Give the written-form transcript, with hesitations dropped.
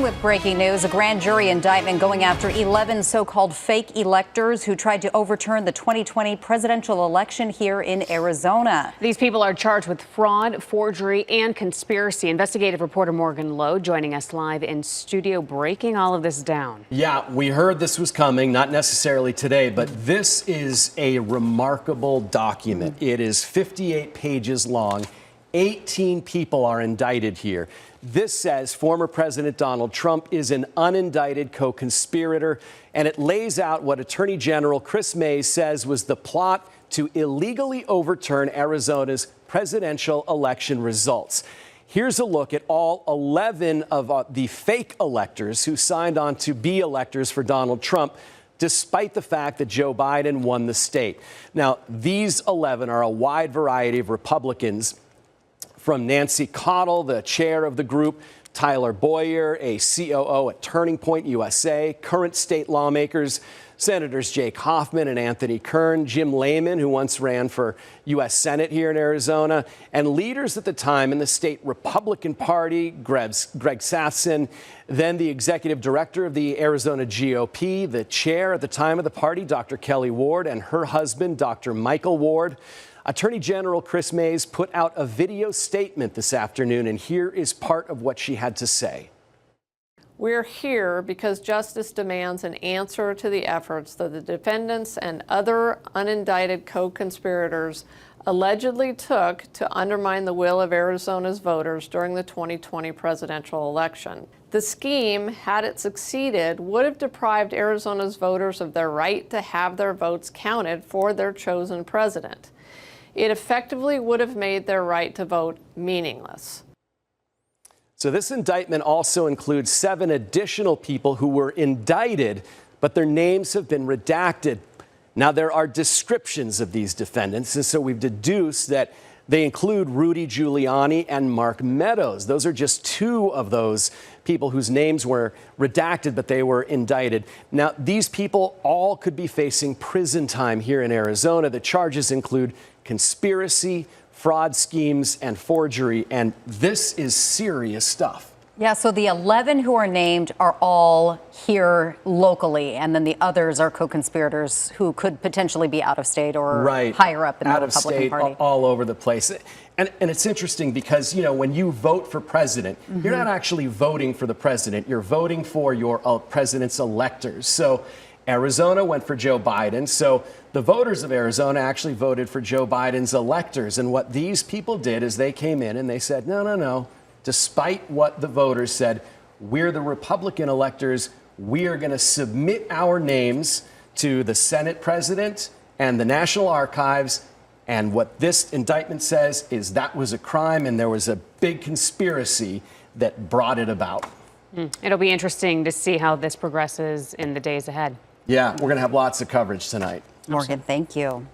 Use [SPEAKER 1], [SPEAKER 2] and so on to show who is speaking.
[SPEAKER 1] with breaking news. A grand jury indictment going after 11 so-called fake electors who tried to overturn the 2020 presidential election here in Arizona.
[SPEAKER 2] These people are charged with fraud, forgery, and conspiracy. Investigative reporter Morgan Lowe joining us live in studio, breaking all of this down.
[SPEAKER 3] Yeah, we heard this was coming, not necessarily today, but this is a remarkable document. It is 58 pages long. 18 people are indicted here. This says former President Donald Trump is an unindicted co-conspirator, and it lays out what Attorney General Kris Mayes says was the plot to illegally overturn Arizona's presidential election results. Here's a look at all 11 of the fake electors who signed on to be electors for Donald Trump, despite the fact that Joe Biden won the state. Now, these 11 are a wide variety of Republicans, from Nancy Cottle, the chair of the group, Tyler Boyer, a COO at Turning Point USA, current state lawmakers, Senators Jake Hoffman and Anthony Kern, Jim Layman, who once ran for U.S. Senate here in Arizona, and leaders at the time in the state Republican Party, Greg Sathson, then the executive director of the Arizona GOP, the chair at the time of the party, Dr. Kelly Ward, and her husband, Dr. Michael Ward. Attorney General Kris Mayes put out a video statement this afternoon, and here is part of what she had to say.
[SPEAKER 4] We're here because justice demands an answer to the efforts that the defendants and other unindicted co-conspirators allegedly took to undermine the will of Arizona's voters during the 2020 presidential election. The scheme, had it succeeded, would have deprived Arizona's voters of their right to have their votes counted for their chosen president. It effectively would have made their right to vote meaningless.
[SPEAKER 3] So this indictment also includes 7 additional people who were indicted, but their names have been redacted. Now, there are descriptions of these defendants, and so we've deduced that they include Rudy Giuliani and Mark Meadows. Those are just 2 of those people whose names were redacted, but they were indicted. Now, these people all could be facing prison time here in Arizona. The charges include conspiracy, fraud schemes, and forgery, and this is serious stuff.
[SPEAKER 1] Yeah, so the 11 who are named are all here locally, and then the others are co-conspirators who could potentially be out of state or higher up in the Republican Party.
[SPEAKER 3] All over the place. And it's interesting because, you know, when you vote for president, you're not actually voting for the president. You're voting for your president's electors. So Arizona went for Joe Biden. So the voters of Arizona actually voted for Joe Biden's electors. And what these people did is they came in and they said, no. Despite what the voters said, we're the Republican electors. We are going to submit our names to the Senate president and the National Archives. And what this indictment says is that was a crime and there was a big conspiracy that brought it about.
[SPEAKER 2] It'll be interesting to see how this progresses in the days ahead.
[SPEAKER 3] Yeah, we're going to have lots of coverage tonight.
[SPEAKER 1] Morgan, thank you.